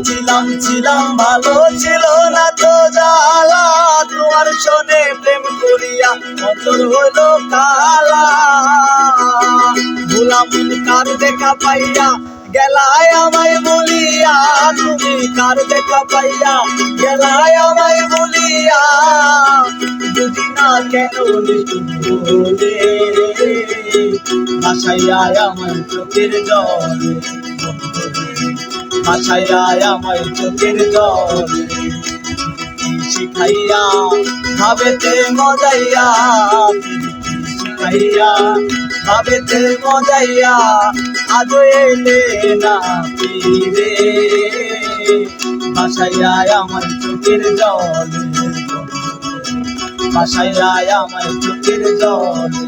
ছিলাম ভালো ছিল না তো জ্বালা, তোমার শোনে প্রেম করিয়া অন্তর হইল কালা। ভোলা মন কার দেখা পাইয়া গেলায় আমায় বলিয়া, তুমি কার দেখা পাইয়া গেলায় আমায় বলিয়া, বুঝি না কেন বলে ভাসাইয়া আমার চোখের জলে, ভাসাইয়া আমার চোখের জলে। শিখাইয়া ভাবেতে মজাইয়া, শিখাইয়া ভাবেতে মজাইয়া, আজ এলে না ফিরে ভাসাইয়া আমার চোখের জলে, ভাসাইয়া আমার চোখের জলে।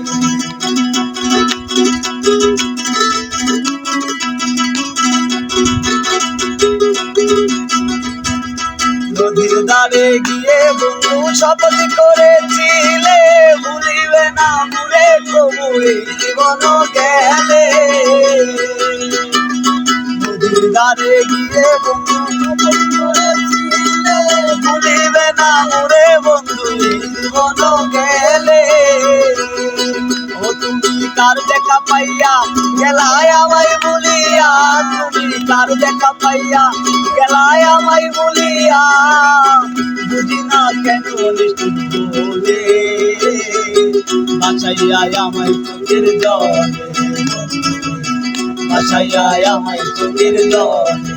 নদীর ধারে গিয়ে বন্ধু শপথ করেছিলে, ভুলিবে না মুরে তবু এই জীবন গেলে। নদীর ধারে গিয়ে বন্ধু শপথ করেছিলে, ভুলিবে না মুরে বন্ধু এই জীবন গেলে। ও তুমি কার দেখা পাইয়া গেলায় আমায় বলিয়া, তুমি কার দেখা পাইয়া গেলায় আমায় বলিয়া, বুঝি না কেন বলে ভাসাইয়া আমায় চোখের জলে, ভাসাইয়া আমায় চোখের জলে।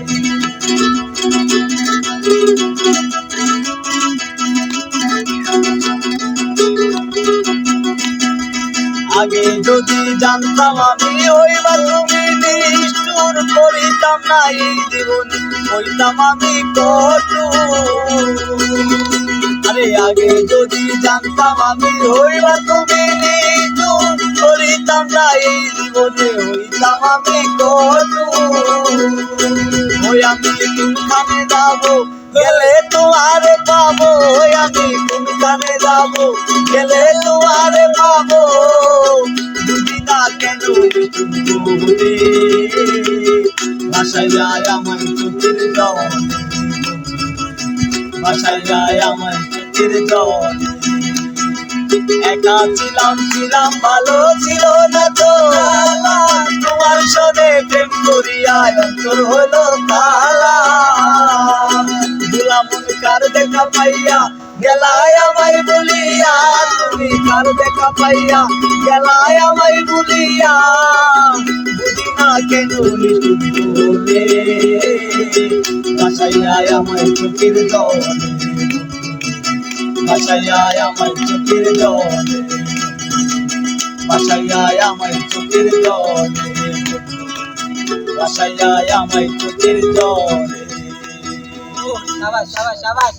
আগে যদি জানতাম আমি হইবা তুমি নিষ্ঠুর, করিতাম না এই জীবনে হইতাম আমি কটু। আরে আগে যদি জানতাম আমি হইবা তুমি নিষ্ঠুর, করিতাম না এই জীবনে হইতাম আমি কটু। ওই আমি কোনখানে যাবো গেলে তোমারে পাবো, ওই আমি কোনখানে যাবো গেলে তোমারে পাবো, বুঝি না কেন বলে ভাসাইয়া আমার চোখের জলে, ভাসাইয়া আমার চোখের জলে। একা ছিলাম ভালো ছিল না তো জ্বালা, তোমার শোনে প্রেম করিয়া অন্তর হইল কালা। ভোলা মন কার দেখা পাইয়া গেলায় আমায় বলিয়া, তুমি কার দেখা পাইয়া গেলায় আমায় বলিয়া, বুঝি না কেন বলে ভাসাইয়া আমায় চোখের জলে, ভাসাইয়া আমায় চোখের জলে, ভাসাইয়া আমায় চোখের জলে, ভাসাইয়া আমায় চোখের জলে। শাবাশ শাবাশ শাবাশ।